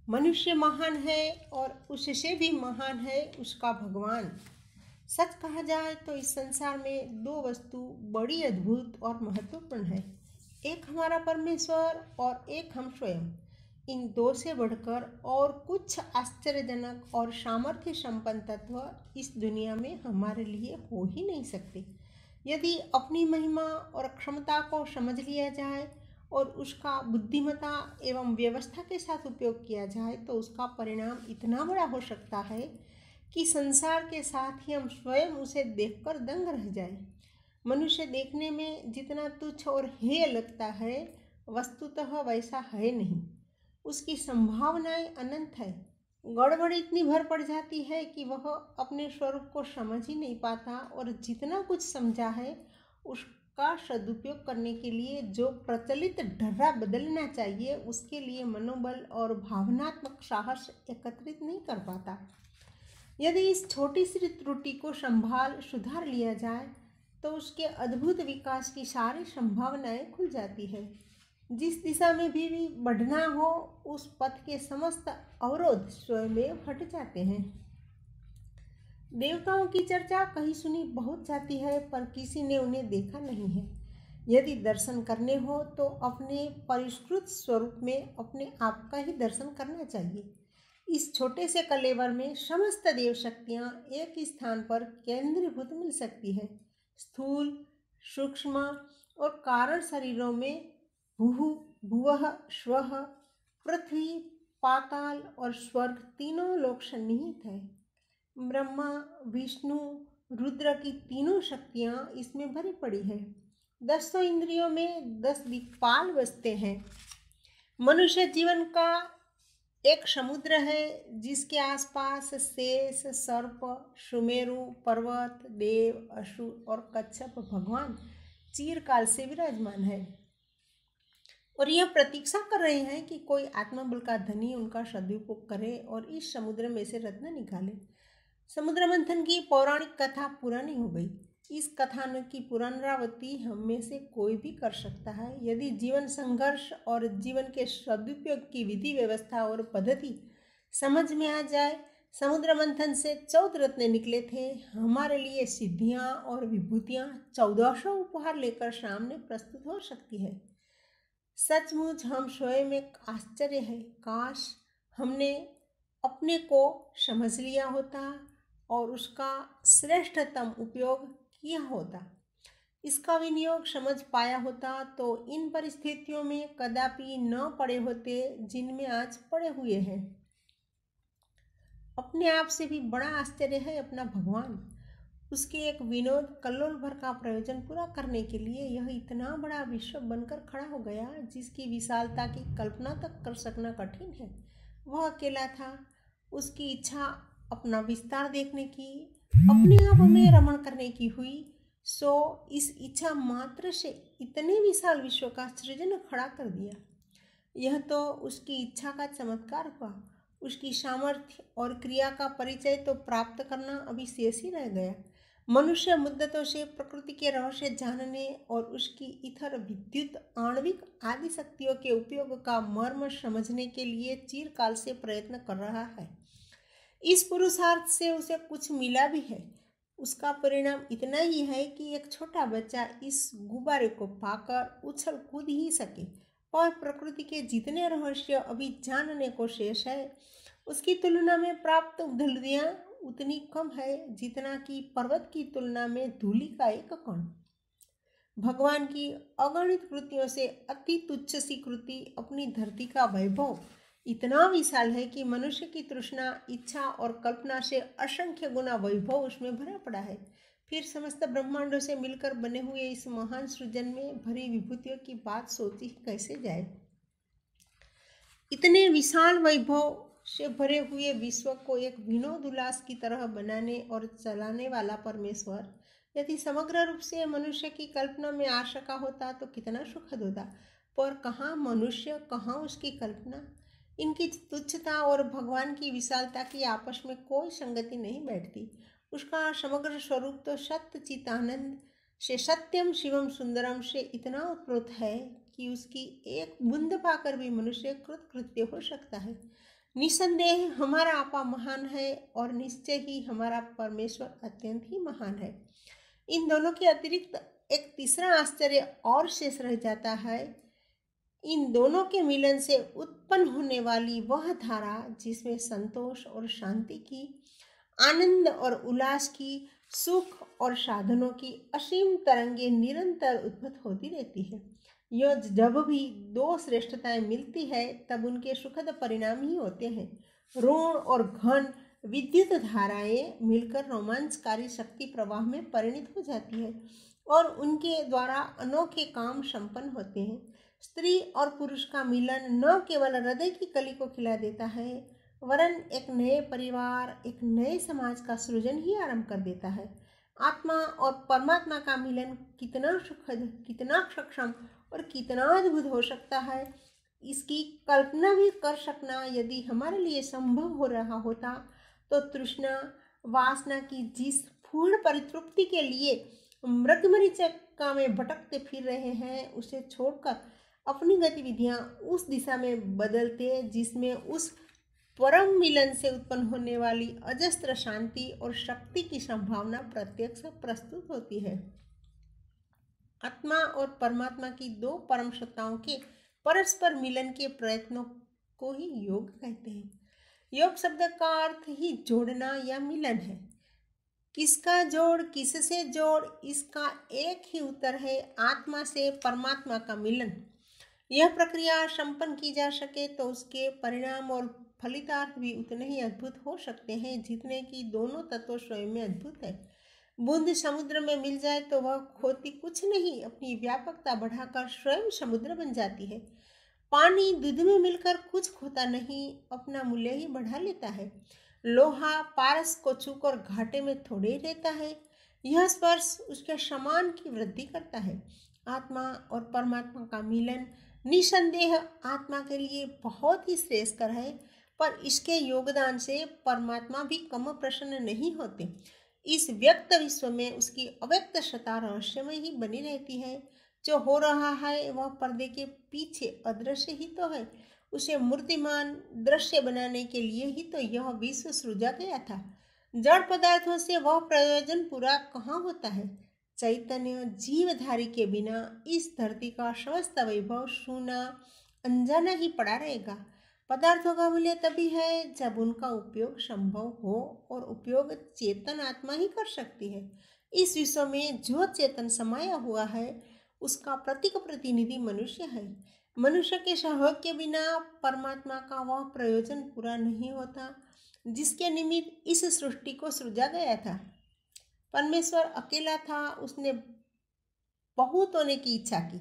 मनुष्य महान है और उससे भी महान है उसका भगवान। सच कहा जाए तो इस संसार में दो वस्तु बड़ी अद्भुत और महत्वपूर्ण है, एक हमारा परमेश्वर और एक हम स्वयं। इन दो से बढ़कर और कुछ आश्चर्यजनक और सामर्थ्य संपन्न तत्व इस दुनिया में हमारे लिए हो ही नहीं सकते। यदि अपनी महिमा और क्षमता को समझ लिया जाए और उसका बुद्धिमत्ता एवं व्यवस्था के साथ उपयोग किया जाए तो उसका परिणाम इतना बड़ा हो सकता है कि संसार के साथ ही हम स्वयं उसे देखकर दंग रह जाए। मनुष्य देखने में जितना तुच्छ और हेय लगता है, वस्तुतः वैसा है नहीं। उसकी संभावनाएं अनंत है। गड़बड़ इतनी भर पड़ जाती है कि वह अपने स्वरूप को समझ ही नहीं पाता और जितना कुछ समझा है उसका सदुपयोग करने के लिए जो प्रचलित ढर्रा बदलना चाहिए उसके लिए मनोबल और भावनात्मक साहस एकत्रित नहीं कर पाता। यदि इस छोटी सी त्रुटि को संभाल सुधार लिया जाए तो उसके अद्भुत विकास की सारी संभावनाएं खुल जाती है। जिस दिशा में भी बढ़ना हो उस पथ के समस्त अवरोध स्वयं हट जाते हैं। देवताओं की चर्चा कहीं सुनी बहुत जाती है पर किसी ने उन्हें देखा नहीं है। यदि दर्शन करने हो तो अपने परिष्कृत स्वरूप में अपने आप का ही दर्शन करना चाहिए। इस छोटे से कलेवर में समस्त देव शक्तियाँ एक ही स्थान पर केंद्रीभूत मिल सकती है। स्थूल, सूक्ष्म और कारण शरीरों में भूहु, भुवः, स्वः, पृथ्वी, पाताल और स्वर्ग तीनों लोक सन्निहित है। ब्रह्मा, विष्णु, रुद्र की तीनों शक्तियाँ इसमें भरी पड़ी है। 10 इंद्रियों में 10 दिक्पाल बसते हैं। मनुष्य जीवन का एक समुद्र है जिसके आसपास शेष, सर्प, सुमेरु, पर्वत, देव, असुर और कच्छप भगवान चिरकाल से विराजमान है और यह प्रतीक्षा कर रहे हैं कि कोई आत्मबल का धनी उनका सदुपयोग करे और इस समुद्र में से रत्न निकाले। समुद्र मंथन की पौराणिक कथा पुरानी हो गई। इस कथानक की पुनरावृत्ति हम में से कोई भी कर सकता है। यदि जीवन संघर्ष और जीवन के सदुपयोग की विधि व्यवस्था और पद्धति समझ में आ जाए। समुद्र मंथन से 14 रत्न निकले थे। हमारे लिए सिद्धियां और विभूतियां 1400 उपहार लेकर सामने प्रस्तुत हो सकती है। सचमुच हम स्वयं एक आश्चर्य है। काश हमने अपने को समझ लिया होता और उसका श्रेष्ठतम उपयोग किया होता, इसका विनियोग समझ पाया होता तो इन परिस्थितियों में कदापि न पड़े होते जिनमें आज पड़े हुए हैं। अपने आप से भी बड़ा आश्चर्य है अपना भगवान। उसके एक विनोद कल्लोल भर का प्रयोजन पूरा करने के लिए यह इतना बड़ा विश्व बनकर खड़ा हो गया जिसकी विशालता की कल्पना तक कर सकना कठिन है। वह अकेला था। उसकी इच्छा अपना विस्तार देखने की, अपने आप में रमण करने की हुई, सो इस इच्छा मात्र से इतने विशाल विश्व का सृजन खड़ा कर दिया। यह तो उसकी इच्छा का चमत्कार हुआ। उसकी सामर्थ्य और क्रिया का परिचय तो प्राप्त करना अभी शेष ही रह गया। मनुष्य मुद्दतों से प्रकृति के रहस्य जानने और उसकी इथर, विद्युत, आणविक आदि शक्तियों के उपयोग का मर्म समझने के लिए चिरकाल से प्रयत्न कर रहा है। इस पुरुषार्थ से उसे कुछ मिला भी है। उसका परिणाम इतना ही है कि एक छोटा बच्चा इस गुब्बारे को पाकर उछल कूद ही सके और प्रकृति के जितने रहस्य अभी जानने को शेष है उसकी तुलना में प्राप्त उपलब्धियां उतनी कम है जितना कि पर्वत की तुलना में धूलि का एक कण। भगवान की अगणित कृतियों से अति तुच्छ सी कृति अपनी धरती का वैभव इतना विशाल है कि मनुष्य की तृष्णा, इच्छा और कल्पना से असंख्य गुना वैभव उसमें भरा पड़ा है। फिर समस्त ब्रह्मांडों से मिलकर बने हुए इस महान सृजन में भरी विभूतियों की बात सोची कैसे जाए। इतने विशाल वैभव से भरे हुए विश्व को एक विनोद उल्लास की तरह बनाने और चलाने वाला परमेश्वर यदि समग्र रूप से मनुष्य की कल्पना में आ सका होता तो कितना सुखद होता। पर कहाँ मनुष्य, कहाँ उसकी कल्पना। इनकी तुच्छता और भगवान की विशालता की आपस में कोई संगति नहीं बैठती। उसका समग्र स्वरूप तो सत्य चितानंद से, सत्यम शिवम सुंदरम से इतना उत्प्रोत है कि उसकी एक बूंद पाकर भी मनुष्य कृतकृत्य हो सकता है। निसंदेह हमारा आपा महान है और निश्चय ही हमारा परमेश्वर अत्यंत ही महान है। इन दोनों के अतिरिक्त एक तीसरा आश्चर्य और शेष रह जाता है। इन दोनों के मिलन से उत्पन्न होने वाली वह धारा जिसमें संतोष और शांति की, आनंद और उल्लास की, सुख और साधनों की असीम तरंगे निरंतर उद्भूत होती रहती है। यह जब भी दो श्रेष्ठताएं मिलती है तब उनके सुखद परिणाम ही होते हैं। ऋण और घन विद्युत धाराएं मिलकर रोमांचकारी शक्ति प्रवाह में परिणित हो जाती है और उनके द्वारा अनोखे काम संपन्न होते हैं। स्त्री और पुरुष का मिलन न केवल हृदय की कली को खिला देता है वरन एक नए परिवार, एक नए समाज का सृजन ही आरंभ कर देता है। आत्मा और परमात्मा का मिलन कितना सुखद, कितना सक्षम और कितना अद्भुत हो सकता है, इसकी कल्पना भी कर सकना यदि हमारे लिए संभव हो रहा होता तो तृष्णा वासना की जिस पूर्ण परितृप्ति के लिए मृगमरीचिका में भटकते फिर रहे हैं उसे छोड़कर अपनी गतिविधियां उस दिशा में बदलते जिसमें उस परम मिलन से उत्पन्न होने वाली अजस्त्र शांति और शक्ति की संभावना प्रत्यक्ष प्रस्तुत होती है। आत्मा और परमात्मा की दो परम सत्ताओं के परस्पर मिलन के प्रयत्नों को ही योग कहते हैं। योग शब्द का अर्थ ही जोड़ना या मिलन है। किसका जोड़, किससे जोड़, इसका एक ही उत्तर है, आत्मा से परमात्मा का मिलन। यह प्रक्रिया संपन्न की जा सके तो उसके परिणाम और फलितार्थ भी उतने ही अद्भुत हो सकते हैं जितने कि दोनों तत्व स्वयं में अद्भुत है। बूंद समुद्र में मिल जाए तो वह खोती कुछ नहीं, अपनी व्यापकता बढ़ाकर स्वयं समुद्र बन जाती है। पानी दूध में मिलकर कुछ खोता नहीं, अपना मूल्य ही बढ़ा लेता है। लोहा पारस को छूकर घाटे में थोड़े ही रहता है, यह स्पर्श उसके समान की वृद्धि करता है। आत्मा और परमात्मा का मिलन निसंदेह आत्मा के लिए बहुत ही श्रेयस्कर है, पर इसके योगदान से परमात्मा भी कम प्रसन्न नहीं होते। इस व्यक्त विश्व में उसकी अव्यक्त सत्ता रहस्यमय ही बनी रहती है। जो हो रहा है वह पर्दे के पीछे अदृश्य ही तो है। उसे मूर्तिमान दृश्य बनाने के लिए ही तो यह विश्व सृजा गया था। जड़ पदार्थों से वह प्रयोजन पूरा कहाँ होता है। चैतन्य जीवधारी के बिना इस धरती का समस्त वैभव सूना अनजाना ही पड़ा रहेगा। पदार्थों का मूल्य तभी है जब उनका उपयोग संभव हो और उपयोग चेतन आत्मा ही कर सकती है। इस विश्व में जो चेतन समाया हुआ है उसका प्रतीक प्रतिनिधि मनुष्य है। मनुष्य के सहयोग के बिना परमात्मा का वह प्रयोजन पूरा नहीं होता जिसके निमित्त इस सृष्टि को सृजा गया था। परमेश्वर अकेला था, उसने बहुत होने की इच्छा की।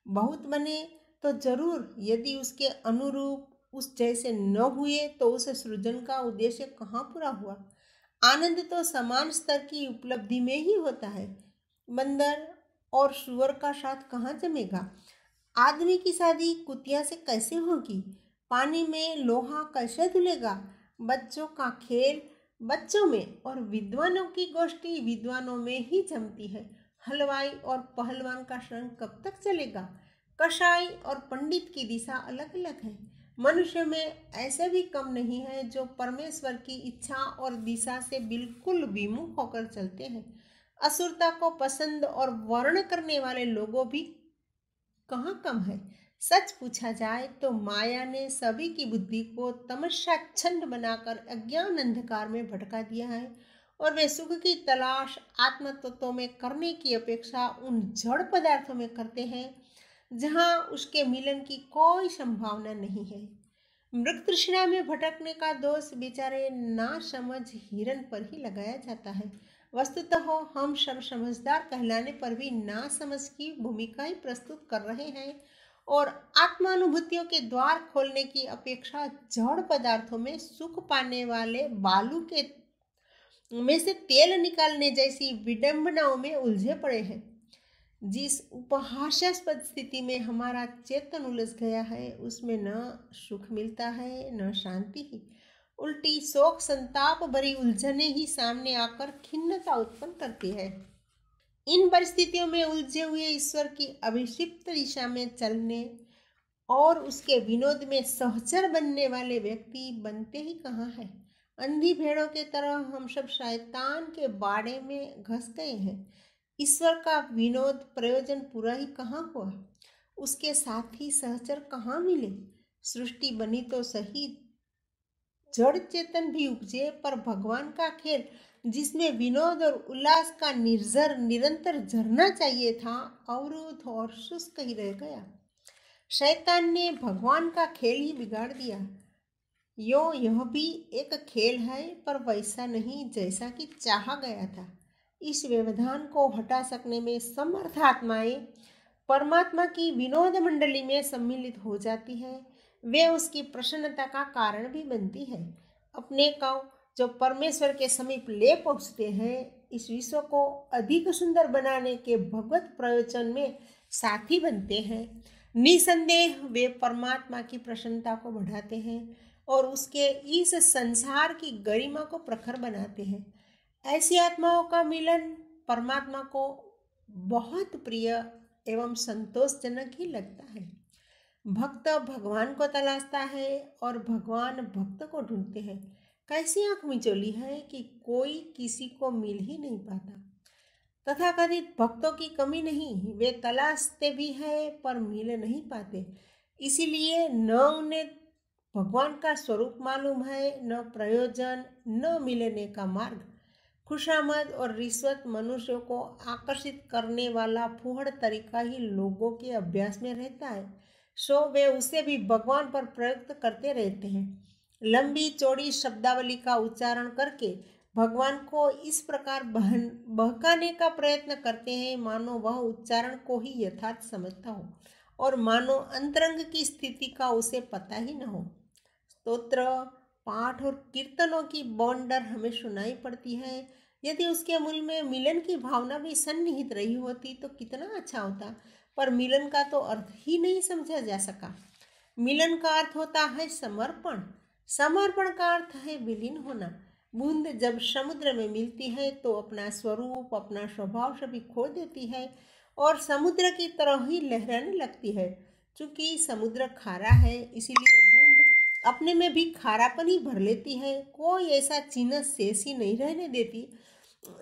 बहुत बने तो जरूर, यदि उसके अनुरूप उस जैसे न हुए तो उस सृजन का उद्देश्य कहाँ पूरा हुआ। आनंद तो समान स्तर की उपलब्धि में ही होता है। बंदर और सुअर का साथ कहाँ जमेगा। आदमी की शादी कुतिया से कैसे होगी। पानी में लोहा कैसे धुलेगा। बच्चों का खेल बच्चों में और विद्वानों की गोष्ठी विद्वानों में ही जमती है। हलवाई और पहलवान का संग कब तक चलेगा। कसाई और पंडित की दिशा अलग अलग है। मनुष्य में ऐसे भी कम नहीं है जो परमेश्वर की इच्छा और दिशा से बिल्कुल विमुख होकर चलते हैं। असुरता को पसंद और वर्ण करने वाले लोगों भी कहाँ कम है। सच पूछा जाए तो माया ने सभी की बुद्धि को तमस्याच्छन्न बनाकर अज्ञान अंधकार में भटका दिया है और वे सुख की तलाश आत्म तत्वों में करने की अपेक्षा उन जड़ पदार्थों में करते हैं जहाँ उसके मिलन की कोई संभावना नहीं है। मृग तृष्णा में भटकने का दोष बेचारे ना समझ हिरन पर ही लगाया जाता है। वस्तुतः हम सब समझदार कहलाने पर भी ना समझ की भूमिका ही प्रस्तुत कर रहे हैं और आत्मानुभूतियों के द्वार खोलने की अपेक्षा जड़ पदार्थों में सुख पाने वाले बालू के में से तेल निकालने जैसी विडंबनाओं में उलझे पड़े हैं। जिस उपहास्यास्पद स्थिति में हमारा चेतन उलझ गया है उसमें न सुख मिलता है न शांति ही, उल्टी शोक संताप भरी उलझने ही सामने आकर खिन्नता उत्पन्न करती है। इन परिस्थितियों में उलझे हुए ईश्वर की अभिषिप्त दिशा में चलने और उसके विनोद में सहचर बनने वाले व्यक्ति बनते ही कहाँ हैं। अंधी भेड़ों के तरह हम सब शैतान के बाड़े में घस गए हैं। ईश्वर का विनोद प्रयोजन पूरा ही कहाँ हुआ, उसके साथ ही सहचर कहाँ मिले। सृष्टि बनी तो सही, जड़ चेतन भी उपजे, पर भगवान का खेल जिसमें विनोद और उल्लास का निर्जर निरंतर झरना चाहिए था, अवरुद्ध और शुष्क ही रह गया। शैतान ने भगवान का खेल ही बिगाड़ दिया। यह भी एक खेल है, पर वैसा नहीं जैसा कि चाहा गया था। इस व्यवधान को हटा सकने में समर्थ आत्माएं परमात्मा की विनोद मंडली में सम्मिलित हो जाती है। वे उसकी प्रसन्नता का कारण भी बनती है। अपने को जो परमेश्वर के समीप ले पहुँचते हैं, इस विश्व को अधिक सुंदर बनाने के भगवत प्रयोजन में साथी बनते हैं। निसंदेह वे परमात्मा की प्रसन्नता को बढ़ाते हैं और उसके इस संसार की गरिमा को प्रखर बनाते हैं। ऐसी आत्माओं का मिलन परमात्मा को बहुत प्रिय एवं संतोषजनक ही लगता है। भक्त भगवान को तलाशता है और भगवान भक्त को ढूंढते हैं। कैसी आंख मिचौली है कि कोई किसी को मिल ही नहीं पाता। तथाकथित भक्तों की कमी नहीं, वे तलाशते भी हैं पर मिल नहीं पाते। इसीलिए न उन्हें भगवान का स्वरूप मालूम है, न प्रयोजन, न मिलने का मार्ग। खुशामद और रिश्वत मनुष्यों को आकर्षित करने वाला फूहड़ तरीका ही लोगों के अभ्यास में रहता है, सो वे उसे भी भगवान पर प्रयुक्त करते रहते हैं। लंबी चौड़ी शब्दावली का उच्चारण करके भगवान को इस प्रकार बहकाने का प्रयत्न करते हैं मानो वह उच्चारण को ही यथार्थ समझता हो और मानो अंतरंग की स्थिति का उसे पता ही न हो। स्तोत्र, पाठ और कीर्तनों की बौंडर हमें सुनाई पड़ती है। यदि उसके मूल में मिलन की भावना भी सन्निहित रही होती तो कितना अच्छा होता, पर मिलन का तो अर्थ ही नहीं समझा जा सका। मिलन का अर्थ होता है समर्पण, समर्पण का अर्थ है विलीन होना। बूंद जब समुद्र में मिलती है तो अपना स्वरूप, अपना स्वभाव सभी खो देती है और समुद्र की तरह ही लहराने लगती है। चूंकि समुद्र खारा है, इसीलिए बूंद अपने में भी खारापन ही भर लेती है। कोई ऐसा चिन्ह शेष ही नहीं रहने देती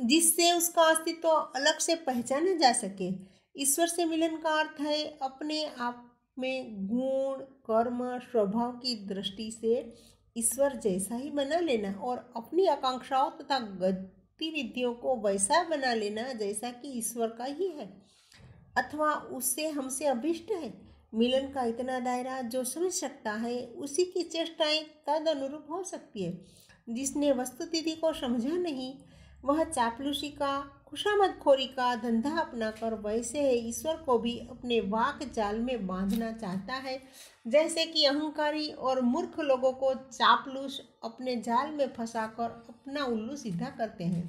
जिससे उसका अस्तित्व अलग से पहचाना जा सके। ईश्वर से मिलन का अर्थ है अपने आप में गुण, कर्म, स्वभाव की दृष्टि से ईश्वर जैसा ही बना लेना और अपनी आकांक्षाओं तथा गतिविधियों को वैसा बना लेना जैसा कि ईश्वर का ही है अथवा उससे हमसे अभिष्ट है। मिलन का इतना दायरा जो समझ सकता है, उसी की चेष्टाएं तद अनुरूप हो सकती है। जिसने वस्तुस्थिति को समझा नहीं, वह चापलूसी का, खुशामदखोरी का धंधा अपनाकर वैसे ईश्वर को भी अपने वाक जाल में बांधना चाहता है, जैसे कि अहंकारी और मूर्ख लोगों को चापलूस अपने जाल में फंसाकर अपना उल्लू सीधा करते हैं।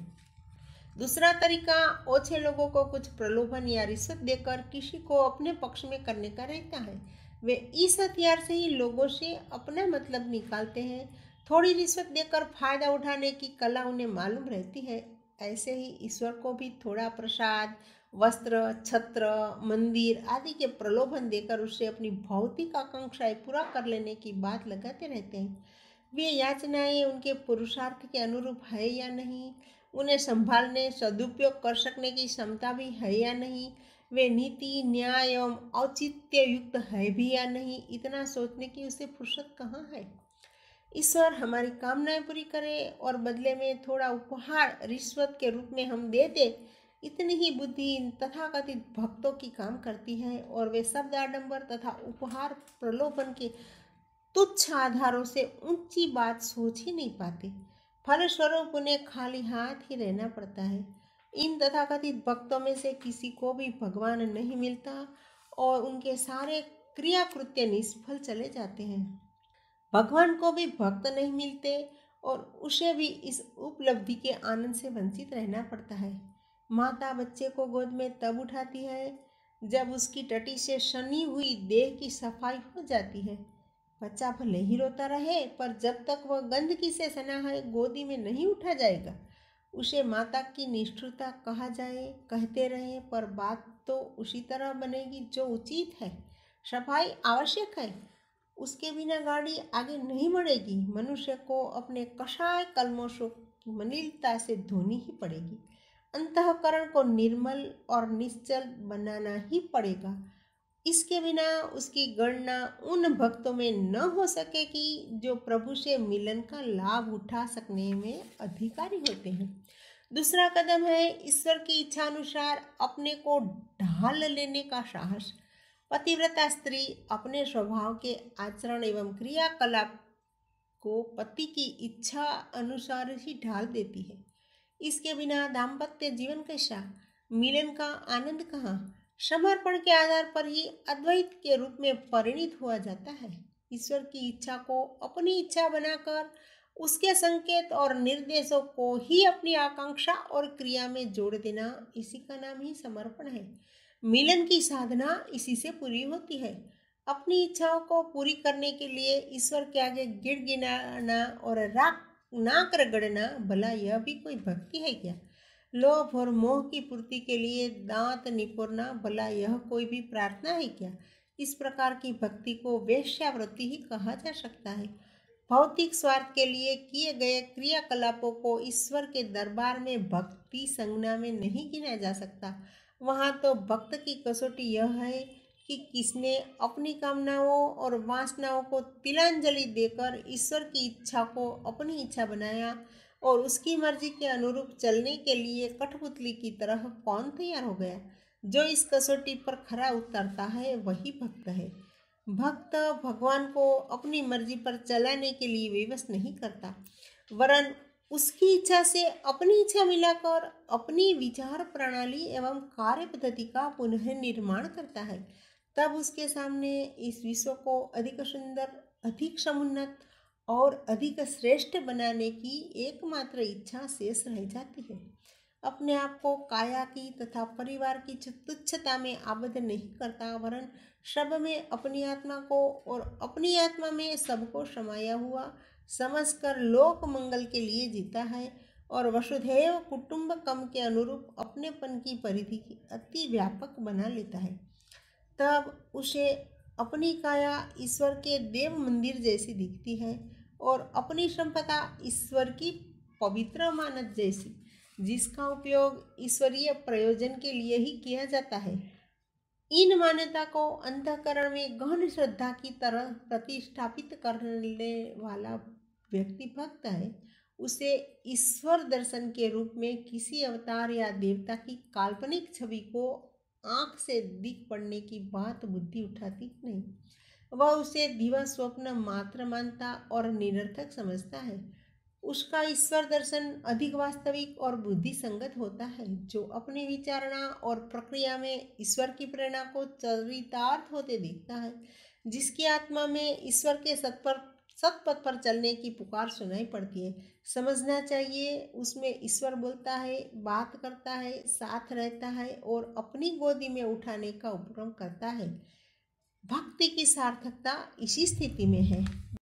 दूसरा तरीका ओछे लोगों को कुछ प्रलोभन या रिश्वत देकर किसी को अपने पक्ष में करने का रहता है। वे इस हथियार से ही लोगों से अपना मतलब निकालते हैं। थोड़ी रिश्वत देकर फायदा उठाने की कला उन्हें मालूम रहती है। ऐसे ही ईश्वर को भी थोड़ा प्रसाद, वस्त्र, छत्र, मंदिर आदि के प्रलोभन देकर उससे अपनी भौतिक आकांक्षाएं पूरा कर लेने की बात लगाते रहते हैं। वे याचनाएं उनके पुरुषार्थ के अनुरूप है या नहीं, उन्हें संभालने, सदुपयोग कर सकने की क्षमता भी है या नहीं, वे नीति, न्याय एवं औचित्य युक्त है भी या नहीं, इतना सोचने की उसे फुर्सत कहाँ है। ईश्वर हमारी कामनाएं पूरी करे और बदले में थोड़ा उपहार रिश्वत के रूप में हम दे दे, इतनी ही बुद्धि इन तथाकथित भक्तों की काम करती है और वे शब्द आडंबर तथा उपहार प्रलोभन के तुच्छ आधारों से ऊंची बात सोच ही नहीं पाते। फलस्वरूप उन्हें खाली हाथ ही रहना पड़ता है। इन तथाकथित भक्तों में से किसी को भी भगवान नहीं मिलता और उनके सारे क्रियाकृत्य निष्फल चले जाते हैं। भगवान को भी भक्त नहीं मिलते और उसे भी इस उपलब्धि के आनंद से वंचित रहना पड़ता है। माता बच्चे को गोद में तब उठाती है जब उसकी टटी से सनी हुई देह की सफाई हो जाती है। बच्चा भले ही रोता रहे, पर जब तक वह गंदगी से सना है गोदी में नहीं उठा जाएगा। उसे माता की निष्ठुरता कहा जाए, कहते रहे, पर बात तो उसी तरह बनेगी जो उचित है। सफाई आवश्यक है, उसके बिना गाड़ी आगे नहीं बढ़ेगी। मनुष्य को अपने कषाय कल्मशों की मलिनता से धोनी ही पड़ेगी। अंतःकरण को निर्मल और निश्चल बनाना ही पड़ेगा। इसके बिना उसकी गणना उन भक्तों में न हो सकेगी जो प्रभु से मिलन का लाभ उठा सकने में अधिकारी होते हैं। दूसरा कदम है ईश्वर की इच्छा अनुसार अपने को ढाल लेने का साहस। पतिव्रता स्त्री अपने स्वभाव के आचरण एवं क्रियाकलाप को पति की इच्छा अनुसार ही ढाल देती है। इसके बिना दाम्पत्य जीवन कैसा, मिलन का आनंद कहाँ। समर्पण के आधार पर ही अद्वैत के रूप में परिणित हुआ जाता है। ईश्वर की इच्छा को अपनी इच्छा बनाकर उसके संकेत और निर्देशों को ही अपनी आकांक्षा और क्रिया में जोड़ देना, इसी का नाम ही समर्पण है। मिलन की साधना इसी से पूरी होती है। अपनी इच्छाओं को पूरी करने के लिए ईश्वर के आगे गिड़गिड़ाना और राग नाक रगड़ना, भला यह भी कोई भक्ति है क्या। लोभ और मोह की पूर्ति के लिए दांत निपुरना, भला यह कोई भी प्रार्थना है क्या। इस प्रकार की भक्ति को वेश्यावृत्ति ही कहा जा सकता है। भौतिक स्वार्थ के लिए किए गए क्रियाकलापों को ईश्वर के दरबार में भक्ति संज्ञा में नहीं गिना जा सकता। वहाँ तो भक्त की कसौटी यह है कि किसने अपनी कामनाओं और वासनाओं को तिलांजलि देकर ईश्वर की इच्छा को अपनी इच्छा बनाया और उसकी मर्जी के अनुरूप चलने के लिए कठपुतली की तरह कौन तैयार हो गया। जो इस कसौटी पर खरा उतरता है वही भक्त है। भक्त भगवान को अपनी मर्जी पर चलाने के लिए विवश नहीं करता, वरन उसकी इच्छा से अपनी इच्छा मिलाकर अपनी विचार प्रणाली एवं कार्य पद्धति का पुनः निर्माण करता है। तब उसके सामने इस विश्व को अधिक सुंदर, अधिक समुन्नत और अधिक श्रेष्ठ बनाने की एकमात्र इच्छा शेष रह जाती है। अपने आप को काया की तथा परिवार की तुच्छता में आबद्ध नहीं करता, वरन सब में अपनी आत्मा को और अपनी आत्मा में सबको समाया हुआ समझकर लोक मंगल के लिए जीता है और वसुधैव कुटुंबकम के अनुरूप अपनेपन की परिधि की अति व्यापक बना लेता है। तब उसे अपनी काया ईश्वर के देव मंदिर जैसी दिखती है और अपनी संपदा ईश्वर की पवित्र मानस जैसी, जिसका उपयोग ईश्वरीय प्रयोजन के लिए ही किया जाता है। इन मान्यता को अंतःकरण में गहन श्रद्धा की तरह प्रतिष्ठापित करने वाला व्यक्ति भक्त है। उसे ईश्वर दर्शन के रूप में किसी अवतार या देवता की काल्पनिक छवि को आँख से दिख पड़ने की बात बुद्धि उठाती नहीं। वह उसे दिवा स्वप्न मात्र मानता और निरर्थक समझता है। उसका ईश्वर दर्शन अधिक वास्तविक और बुद्धि संगत होता है, जो अपनी विचारणा और प्रक्रिया में ईश्वर की प्रेरणा को चरितार्थ होते देखता है। जिसकी आत्मा में ईश्वर के सतपथ पर चलने की पुकार सुनाई पड़ती है, समझना चाहिए उसमें ईश्वर बोलता है, बात करता है, साथ रहता है और अपनी गोदी में उठाने का उपक्रम करता है। भक्ति की सार्थकता इसी स्थिति में है।